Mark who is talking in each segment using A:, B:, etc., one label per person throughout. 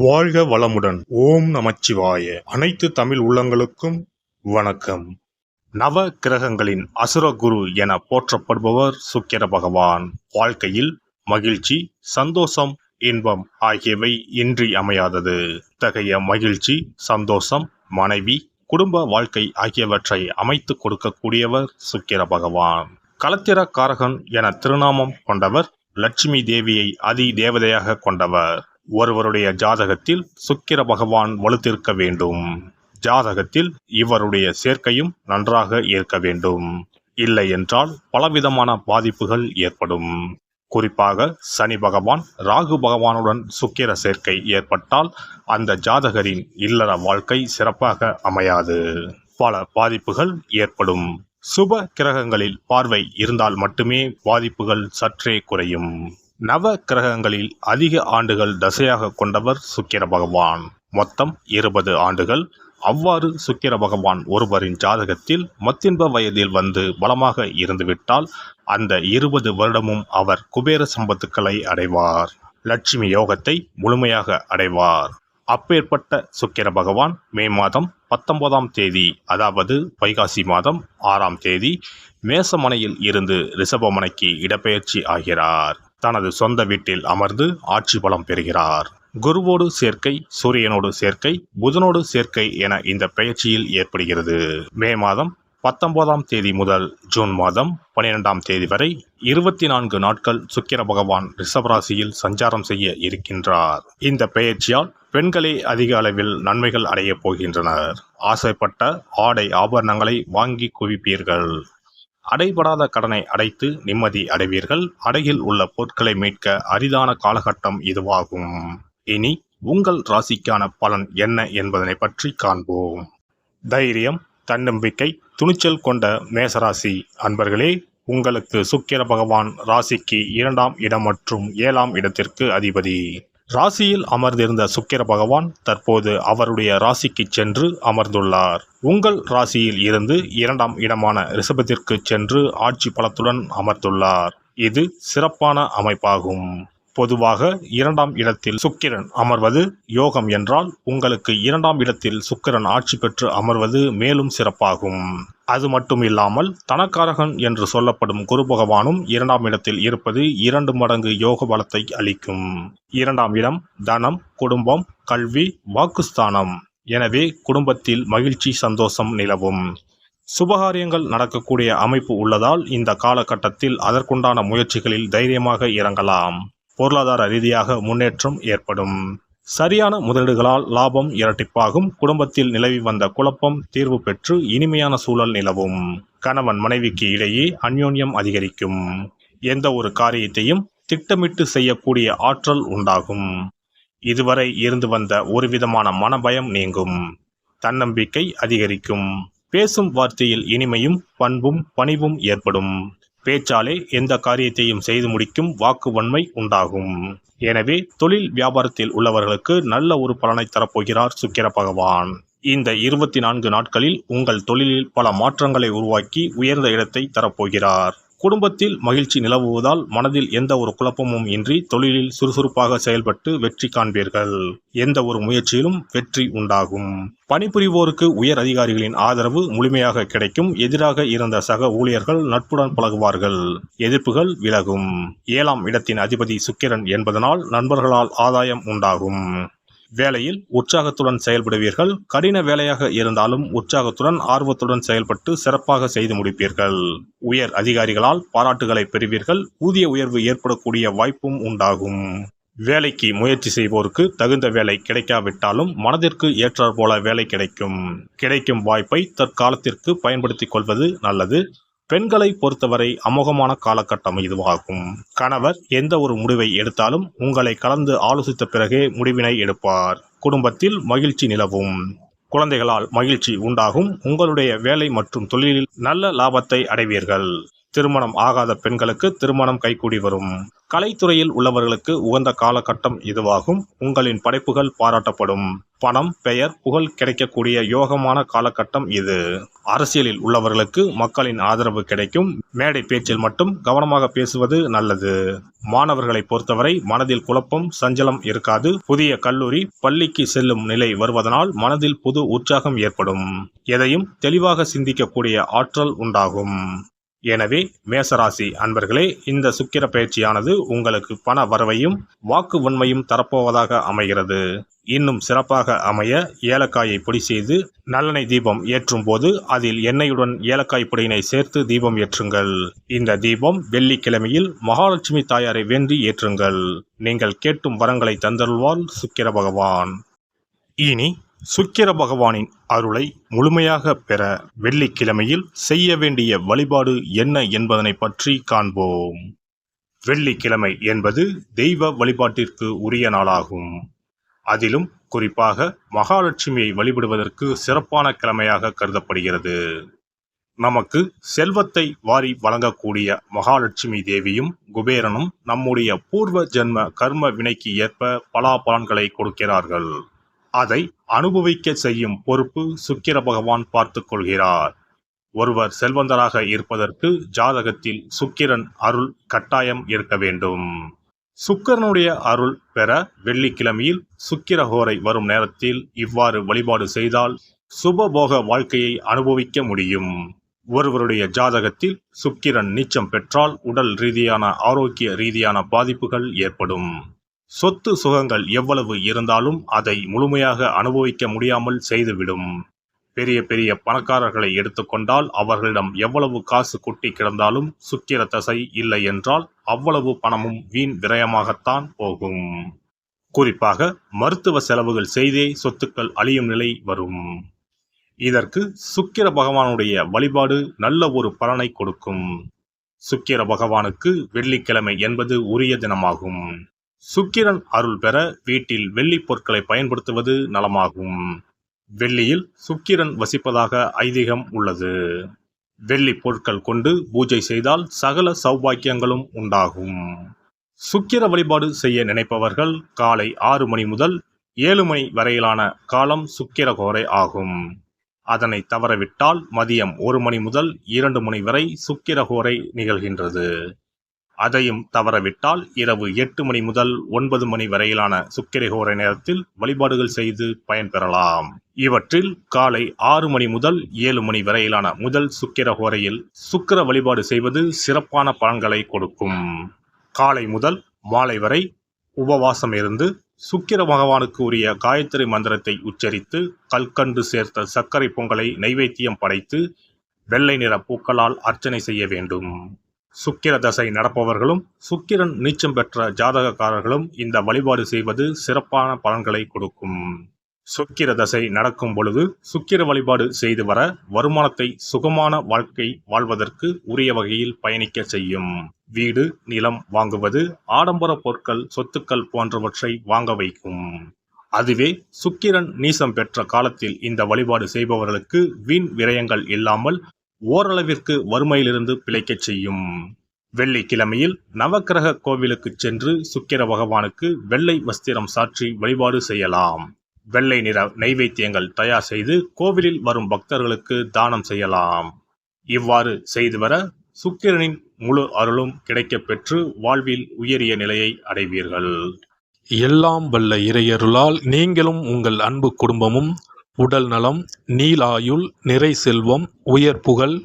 A: வாழ்க வளமுடன். ஓம் நமச்சிவாய. அனைத்து தமிழ் உள்ளங்களுக்கும் வணக்கம். நவ கிரகங்களின் அசுர குரு என போற்றப்படுபவர் சுக்கிர பகவான். வாழ்க்கையில் மகிழ்ச்சி, சந்தோஷம், இன்பம் ஆகியவை இன்றி அமையாதது. இத்தகைய மகிழ்ச்சி, சந்தோஷம், மனைவி, குடும்ப வாழ்க்கை ஆகியவற்றை அமைத்து கொடுக்கக்கூடியவர் சுக்கிர பகவான். களத்திர காரகன் என திருநாமம் கொண்டவர். லட்சுமி தேவியை அதி தேவதையாக கொண்டவர். ஒருவருடைய ஜாதகத்தில் சுக்கிர பகவான் வலுத்திருக்க வேண்டும். ஜாதகத்தில் இவருடைய சேர்க்கையும் நன்றாக இருக்க வேண்டும். இல்லை என்றால் பலவிதமான பாதிப்புகள் ஏற்படும். குறிப்பாக சனி பகவான், ராகு பகவானுடன் சுக்கிர சேர்க்கை ஏற்பட்டால் அந்த ஜாதகரின் இல்லற வாழ்க்கை சிறப்பாக அமையாது. பல பாதிப்புகள் ஏற்படும். சுப கிரகங்களில் பார்வை இருந்தால் மட்டுமே பாதிப்புகள் சற்றே குறையும். நவ கிரகங்களில் அதிக ஆண்டுகள் தசையாக கொண்டவர் சுக்கிர பகவான். மொத்தம் 20 ஆண்டுகள். அவ்வாறு சுக்கிர பகவான் ஒருவரின் ஜாதகத்தில் மத்தின்ப வயதில் வந்து பலமாக இருந்துவிட்டால் அந்த 20 வருடமும் அவர் குபேர சம்பத்துக்களை அடைவார். லட்சுமி யோகத்தை முழுமையாக அடைவார். அப்பேற்பட்ட சுக்கிர பகவான் மே மாதம் 19ஆம் தேதி, அதாவது வைகாசி மாதம் 6ஆம் தேதி மேசமனையில் இருந்து ரிஷபமனைக்கு இடப்பெயர்ச்சி ஆகிறார். தனது சொந்த வீட்டில் அமர்ந்து ஆட்சி பலம் பெறுகிறார். குருவோடு சேர்க்கை, சூரியனோடு சேர்க்கை, புதனோடு சேர்க்கை என இந்த பெயர்ச்சியில் ஏற்படுகிறது. மே மாதம் 19ஆம் தேதி முதல் ஜூன் மாதம் 12ஆம் தேதி வரை 24 நாட்கள் சுக்கிர பகவான் ரிஷபராசியில் சஞ்சாரம் செய்ய இருக்கின்றார். இந்த பெயர்ச்சியால் பெண்களே அதிக அளவில் நன்மைகள் அடைய போகின்றனர். ஆசைப்பட்ட ஆடை ஆபரணங்களை வாங்கி குவிப்பீர்கள். அடைபடாத கடனை அடைத்து நிம்மதி அடைவீர்கள். அடையில் உள்ள பொருட்களை மீட்க அரிதான காலகட்டம் இதுவாகும். இனி உங்கள் ராசிக்கான பலன் என்ன என்பதனை பற்றி காண்போம். தைரியம், தன்னம்பிக்கை, துணிச்சல் கொண்ட மேசராசி அன்பர்களே, உங்களுக்கு சுக்கிர பகவான் ராசிக்கு 2ஆம் இடம் மற்றும் 7ஆம் இடத்திற்கு அதிபதி. ராசியில் அமர்ந்திருந்த சுக்கிர பகவான் தற்போது அவருடைய ராசிக்கு சென்று அமர்ந்துள்ளார். உங்கள் ராசியில் இருந்து 2ஆம் இடமான ரிஷபத்திற்கு சென்று ஆட்சி பலத்துடன் அமர்ந்துள்ளார். இது சிறப்பான அமைப்பாகும். பொதுவாக 2ஆம் இடத்தில் சுக்கிரன் அமர்வது யோகம் என்றால், உங்களுக்கு 2ஆம் இடத்தில் சுக்கிரன் ஆட்சி பெற்று அமர்வது மேலும் சிறப்பாகும். அது மட்டும் இல்லாமல் தனக்காரகன் என்று சொல்லப்படும் குரு பகவானும் 2ஆம் இடத்தில் இருப்பது 2 மடங்கு யோக பலத்தை அளிக்கும். 2ஆம் இடம் தனம், குடும்பம், கல்வி, வாக்குஸ்தானம். எனவே குடும்பத்தில் மகிழ்ச்சி, சந்தோஷம் நிலவும். சுபகாரியங்கள் நடக்கக்கூடிய அமைப்பு உள்ளதால் இந்த காலகட்டத்தில் அதற்குண்டான முயற்சிகளில் தைரியமாக இறங்கலாம். பொருளாதார ரீதியாக முன்னேற்றம் ஏற்படும். சரியான முதலீடுகளால் லாபம் இரட்டிப்பாகும். குடும்பத்தில் நிலவி வந்த குழப்பம் தீர்வு பெற்று இனிமையான சூழல் நிலவும். கணவன் மனைவிக்கு இடையே அந்யோன்யம் அதிகரிக்கும். எந்த ஒரு காரியத்தையும் திட்டமிட்டு செய்யக்கூடிய ஆற்றல் உண்டாகும். இதுவரை இருந்து வந்த ஒரு விதமான மனபயம் நீங்கும். தன்னம்பிக்கை அதிகரிக்கும். பேசும் வார்த்தையில் இனிமையும் பண்பும் பணிவும் ஏற்படும். பேச்சாலே எந்த காரியத்தையும் செய்து முடிக்கும் வாக்குவன்மை உண்டாகும். எனவே தொழில் வியாபாரத்தில் உள்ளவர்களுக்கு நல்ல ஒரு பலனை தரப்போகிறார் சுக்கிர பகவான். இந்த 24 நாட்களில் உங்கள் தொழிலில் பல மாற்றங்களை உருவாக்கி உயர்ந்த இடத்தை தரப்போகிறார். குடும்பத்தில் மகிழ்ச்சி நிலவுவதால் மனதில் எந்த ஒரு குழப்பமும் இன்றி தொழிலில் சுறுசுறுப்பாக செயல்பட்டு வெற்றி காண்பீர்கள். எந்த ஒரு முயற்சியிலும் வெற்றி உண்டாகும். பணிபுரிவோருக்கு உயர் அதிகாரிகளின் ஆதரவு முழுமையாக கிடைக்கும். எதிராக இருந்த சக ஊழியர்கள் நட்புடன் பழகுவார்கள். எதிர்ப்புகள் விலகும். 7ஆம் இடத்தின் அதிபதி சுக்கிரன் என்பதனால் நண்பர்களால் ஆதாயம் உண்டாகும். வேலையில் உற்சாகத்துடன் செயல்படுவீர்கள். கடின வேலையாக இருந்தாலும் உற்சாகத்துடன் ஆர்வத்துடன் செயல்பட்டு சிறப்பாக செய்து முடிப்பீர்கள். உயர் அதிகாரிகளால் பாராட்டுகளை பெறுவீர்கள். ஊதிய உயர்வு ஏற்படக்கூடிய வாய்ப்பும் உண்டாகும். வேலைக்கு முயற்சி செய்வோருக்கு தகுந்த வேலை கிடைக்காவிட்டாலும் மனதிற்கு ஏற்றாற் போல வேலை கிடைக்கும். கிடைக்கும் வாய்ப்பை தற்காலத்திற்கு பயன்படுத்திக் கொள்வது நல்லது. பெண்களை பொறுத்தவரை அமோகமான காலகட்டம் இதுவாகும். கணவர் எந்த ஒரு முடிவை எடுத்தாலும் உங்களை கலந்து ஆலோசித்த பிறகே முடிவினை எடுப்பார். குடும்பத்தில் மகிழ்ச்சி நிலவும். குழந்தைகளால் மகிழ்ச்சி உண்டாகும். உங்களுடைய வேலை மற்றும் தொழிலில் நல்ல லாபத்தை அடைவீர்கள். திருமணம் ஆகாத பெண்களுக்கு திருமணம் கைகூடி வரும். கலைத்துறையில் உள்ளவர்களுக்கு உகந்த காலகட்டம் இதுவாகும். உங்களின் படைப்புகள் பாராட்டப்படும். பணம், பெயர், புகழ் கிடைக்கக்கூடிய யோகமான காலகட்டம் இது. அரசியலில் உள்ளவர்களுக்கு மக்களின் ஆதரவு கிடைக்கும். மேடை பேச்சில் மட்டும் கவனமாக பேசுவது நல்லது. மாணவர்களை பொறுத்தவரை மனதில் குழப்பம், சஞ்சலம் இருக்காது. புதிய கல்லூரி, பள்ளிக்கு செல்லும் நிலை வருவதனால் மனதில் புது உற்சாகம் ஏற்படும். எதையும் தெளிவாக சிந்திக்கக்கூடிய ஆற்றல் உண்டாகும். எனவே மேசராசி அன்பர்களே, இந்த சுக்கிர பயிற்சியானது உங்களுக்கு பண வரவையும் வாக்கு வன்மையும் தரப்போவதாக அமைகிறது. இன்னும் சிறப்பாக அமைய ஏலக்காயை பொடி செய்து நல்லெண்ணெய் தீபம் ஏற்றும் போது அதில் எண்ணெயுடன் ஏலக்காய் பொடியினை சேர்த்து தீபம் ஏற்றுங்கள். இந்த தீபம் வெள்ளிக்கிழமையில் மகாலட்சுமி தாயாரை வேண்டி ஏற்றுங்கள். நீங்கள் கேட்டும் வரங்களை தந்தருள்வார் சுக்கிர பகவான். இனி சுக்கிர பகவானின் அருளை முழுமையாக பெற வெள்ளிக்கிழமையில் செய்ய வேண்டிய வழிபாடு என்ன என்பதனை பற்றி காண்போம். வெள்ளிக்கிழமை என்பது தெய்வ வழிபாட்டிற்கு உரிய நாளாகும். அதிலும் குறிப்பாக மகாலட்சுமியை வழிபடுவதற்கு சிறப்பான கிழமையாக கருதப்படுகிறது. நமக்கு செல்வத்தை வாரி வழங்கக்கூடிய மகாலட்சுமி தேவியும் குபேரனும் நம்முடைய பூர்வ ஜென்ம கர்ம வினைக்கு ஏற்ப பலாபலன்களை கொடுக்கிறார்கள். அதை அனுபவிக்க செய்யும் பொறுப்பு சுக்கிர பகவான் பார்த்துக் கொள்கிறார். ஒருவர் செல்வந்தராக இருப்பதற்கு ஜாதகத்தில் சுக்கிரன் அருள் கட்டாயம் இருக்க வேண்டும். சுக்கிரனுடைய அருள் பெற வெள்ளிக்கிழமையில் சுக்கிரஹோரை வரும் நேரத்தில் இவ்வாறு வழிபாடு செய்தால் சுபபோக வாழ்க்கையை அனுபவிக்க முடியும். ஒருவருடைய ஜாதகத்தில் சுக்கிரன் நீச்சம் பெற்றால் உடல் ரீதியான ஆரோக்கிய ரீதியான பாதிப்புகள் ஏற்படும். சொத்து சுகங்கள் எவ்வளவு இருந்தாலும் அதை முழுமையாக அனுபவிக்க முடியாமல் செய்துவிடும். பெரிய பெரிய பணக்காரர்களை எடுத்துக்கொண்டால் அவர்களிடம் எவ்வளவு காசு கொட்டி கிடந்தாலும் சுக்கிர தசை இல்லை என்றால் அவ்வளவு பணமும் வீண் விரயமாகத்தான் போகும். குறிப்பாக மருத்துவ செலவுகள் செய்தே சொத்துக்கள் அழியும் நிலை வரும். இதற்கு சுக்கிர பகவானுடைய வழிபாடு நல்ல ஒரு பலனை கொடுக்கும். சுக்கிர பகவானுக்கு வெள்ளிக்கிழமை என்பது உரிய தினமாகும். சுக்கிரன் அருள் பெற வீட்டில் வெள்ளி பொருட்களை பயன்படுத்துவது நலமாகும். வெள்ளியில் சுக்கிரன் வசிப்பதாக ஐதீகம் உள்ளது. வெள்ளி பொருட்கள் கொண்டு பூஜை செய்தால் சகல சௌபாக்கியங்களும் உண்டாகும். சுக்கிர வழிபாடு செய்ய நினைப்பவர்கள் காலை 6 மணி முதல் 7 மணி வரையிலான காலம் சுக்கிரஹோரை ஆகும். அதனை தவறவிட்டால் மதியம் 1 மணி முதல் 2 மணி வரை சுக்கிரஹோரை நிகழ்கின்றது. அதையும் தவறவிட்டால் இரவு 8 மணி முதல் 9 மணி வரையிலான சுக்கிரஹோரை நேரத்தில் வழிபாடுகள் செய்து பயன்பெறலாம். இவற்றில் காலை 6 மணி முதல் 7 மணி வரையிலான முதல் சுக்கிரஹோரையில் சுக்கிர வழிபாடு செய்வது சிறப்பான பலன்களை கொடுக்கும். காலை முதல் மாலை வரை உபவாசம் இருந்து சுக்கிர பகவானுக்கு உரிய காயத்ரி மந்திரத்தை உச்சரித்து கல்கண்டு சேர்த்த சர்க்கரை பொங்கலை நைவேத்தியம் படைத்து வெள்ளை நிற பூக்களால் அர்ச்சனை செய்ய வேண்டும். சுக்கிர தசை நடப்பவர்களும் சுக்கிரன் நீச்சம் பெற்ற ஜாதகக்காரர்களும் இந்த வழிபாடு செய்வது சிறப்பான பலன்களை கொடுக்கும். சுக்கிர தசை நடக்கும் பொழுது சுக்கிர வழிபாடு செய்து வர வருமானத்தை சுகமான வாழ்க்கை வாழ்வதற்கு உரிய வகையில் பயணிக்க செய்யும். வீடு, நிலம் வாங்குவது, ஆடம்பர பொருட்கள், சொத்துக்கள் போன்றவற்றை வாங்க வைக்கும். அதுவே சுக்கிரன் நீசம் பெற்ற காலத்தில் இந்த வழிபாடு செய்பவர்களுக்கு வீண் விரயங்கள் இல்லாமல் ஓரளவிற்கு வறுமையிலிருந்து பிழைக்கச் செய்யும். வெள்ளிக்கிழமையில் நவக்கிரக கோவிலுக்கு சென்று சுக்கிர பகவானுக்கு வெள்ளை வஸ்திரம் சாற்றி வழிபாடு செய்யலாம். வெள்ளை நிற நைவேத்தியங்கள் தயார் செய்து கோவிலில் வரும் பக்தர்களுக்கு தானம் செய்யலாம். இவ்வாறு செய்து வர சுக்கிரனின் முழு அருளும் கிடைக்கப் பெற்று வாழ்வில் உயரிய நிலையை அடைவீர்கள்.
B: எல்லாம் வல்ல இறையருளால் நீங்களும் உங்கள் அன்பு குடும்பமும் உடல் நலம், நீலாயுள், நிறை செல்வம், உயர் புகழ்,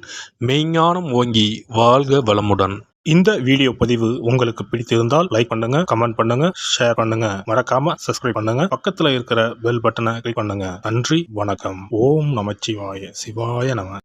B: மெய்ஞானம் ஓங்கி வாழ்க வளமுடன்.
A: இந்த வீடியோ பதிவு உங்களுக்கு பிடித்திருந்தால் லைக் பண்ணுங்க, கமெண்ட் பண்ணுங்க, ஷேர் பண்ணுங்க, மறக்காம சப்ஸ்கிரைப் பண்ணுங்க, பக்கத்துல இருக்கிற பெல் பட்டனை கிளிக் பண்ணுங்க. நன்றி, வணக்கம். ஓம் நமச்சிவாய. சிவாய நம.